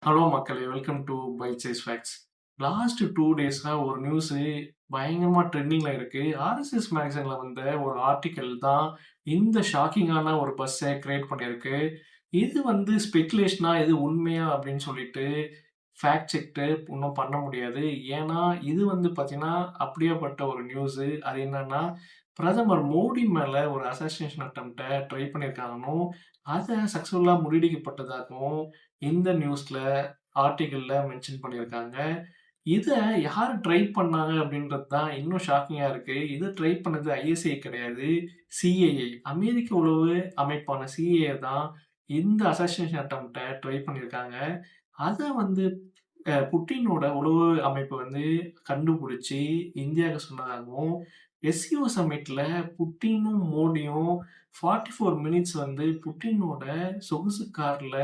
Hello மக்களே! Welcome to byte size facts. Last 2 டேஸா ஒரு news பயங்கரமா ட்ரெண்டிங்ல இருக்கு. ஆர்எஸ்எஸ் மேகசின்ல வந்த ஒரு ஆர்டிக்கிள் தான் இந்த ஷாக்கிங்கான ஒரு பஸ்ஸ கிரியேட் பண்ணியிருக்கு. இது வந்து ஸ்பெகுலேஷனா, இது உண்மையா அப்படின்னு சொல்லிட்டு ஃபேக்ட் செக்டு இன்னும் பண்ண முடியாது. ஏன்னா, இது வந்து பார்த்தீங்கன்னா, அப்படியாப்பட்ட ஒரு நியூஸு. அது என்னன்னா, பிரதமர் மோடி மேல ஒரு அசாசினேஷன் அட்டெம்ப்ட்ட ட்ரை பண்ணியிருக்காங்கன்னும், அத சக்சஸ்ஃபுல்லா முறியடிக்கப்பட்டதாகவும் இந்த நியூஸ்ல ஆர்டிக்கிள்ல மென்ஷன் பண்ணியிருக்காங்க. இத யாரு ட்ரை பண்ணாங்க அப்படின்றது தான் இன்னும் ஷாக்கிங்கா இருக்கு. இத ட்ரை பண்ணது ஐஎஸ்ஐ கிடையாது. சிஐஏ அமெரிக்க உளவு அமைப்பான சிஐஏ தான் இந்த அசாசினேஷன் அட்டெம்ப்ட்ட ட்ரை பண்ணியிருக்காங்க. அத வந்து புட்டினோட உளவு அமைப்பு வந்து கண்டுபிடிச்சு இந்தியாவுக்கு சொன்னதாகவும், எஸ்சிஓ சம்மிட்ல புட்டினும், மோடியும் 44 மினிட்ஸ் வந்து புட்டினோட சொகுசு கார்ல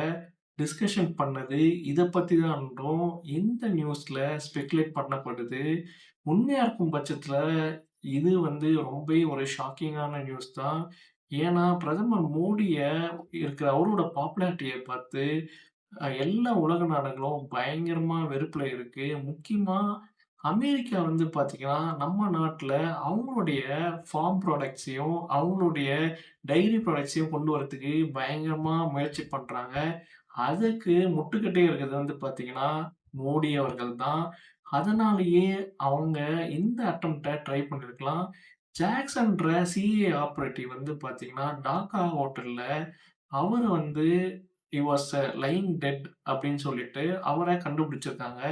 டிஸ்கஷன் பண்ணது இத பத்தி தான் என்றும் இந்த நியூஸ்ல ஸ்பெகுலேட் பண்ணப்படுது. உண்மையா இருக்கும் பட்சத்துல இது வந்து ரொம்பவே ஒரு ஷாக்கிங்கான நியூஸ் தான். ஏன்னா, பிரதமர் மோடிய இருக்கிற அவரோட பாப்புலாரிட்டிய பார்த்து எல்லா உலக நாடுகளும் பயங்கரமா வெறுப்புல இருக்கு. முக்கியமா அமெரிக்கா வந்து பார்த்தீங்கன்னா, நம்ம நாட்ல அவங்களுடைய ஃபார்ம் ப்ராடக்ட்ஸையும், அவங்களுடைய டைரி ப்ராடக்ட்ஸையும் கொண்டு வரதுக்கு பயங்கரமா முயற்சி பண்றாங்க. அதுக்கு முட்டுக்கட்டை இருக்கிறது வந்து பார்த்தீங்கன்னா, மோடி அவர்கள் தான். அதனாலேயே அவங்க இந்த அட்டெம்ப்ட்ட ட்ரை பண்ணியிருக்கலாம். ஜாக்சன்ற சிஏ ஆப்பரேட்டிவ் வந்து பார்த்தீங்கன்னா, டாக்கா ஹோட்டல்ல அவரு வந்து ஹி வாஸ் லையிங் டெட் அப்படின்னு சொல்லிட்டு அவர கண்டுபிடிச்சிருக்காங்க.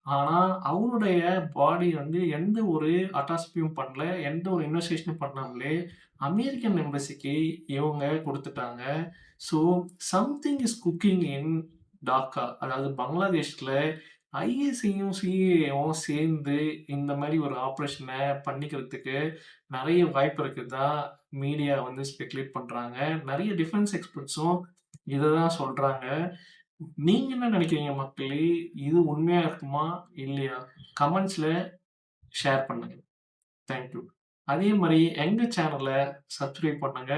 ஆனா, அவருடைய பாடி வந்து எந்த ஒரு அட்டாஸ்பியும் பண்ணல. எந்த ஒரு இன்வெஸ்டிகேஷனும் பண்ணாமலே அமெரிக்கன் எம்பசிக்கு இவங்க குடுத்துட்டாங்க. ஸோ, சம்திங் இஸ் குக்கிங் இன் டாக்கா. அதாவது பங்களாதேஷ்ல ஐஎஸ்ஐயும், சிஐஏவும் சேர்ந்து இந்த மாரி ஒரு ஆப்பரேஷன பண்ணிக்கிறதுக்கு நெறைய வாய்ப்பு இருக்குதா மீடியா வந்து ஸ்பெகுலேட் பண்றாங்க. நெறைய டிஃபென்ஸ் எக்ஸ்பர்ட்ஸும் இத தான் சொல்றாங்க. நீங்க என்ன நெனைக்கிறீங்க மக்களே? இது உண்மையா இருக்குமா? இல்லையா? கமெண்ட்ஸ்ல ஷேர் பண்ணுங்க. Thank you. அதே மாரி எங்க சேனல சப்ஸ்கிரைப் பண்ணுங்க.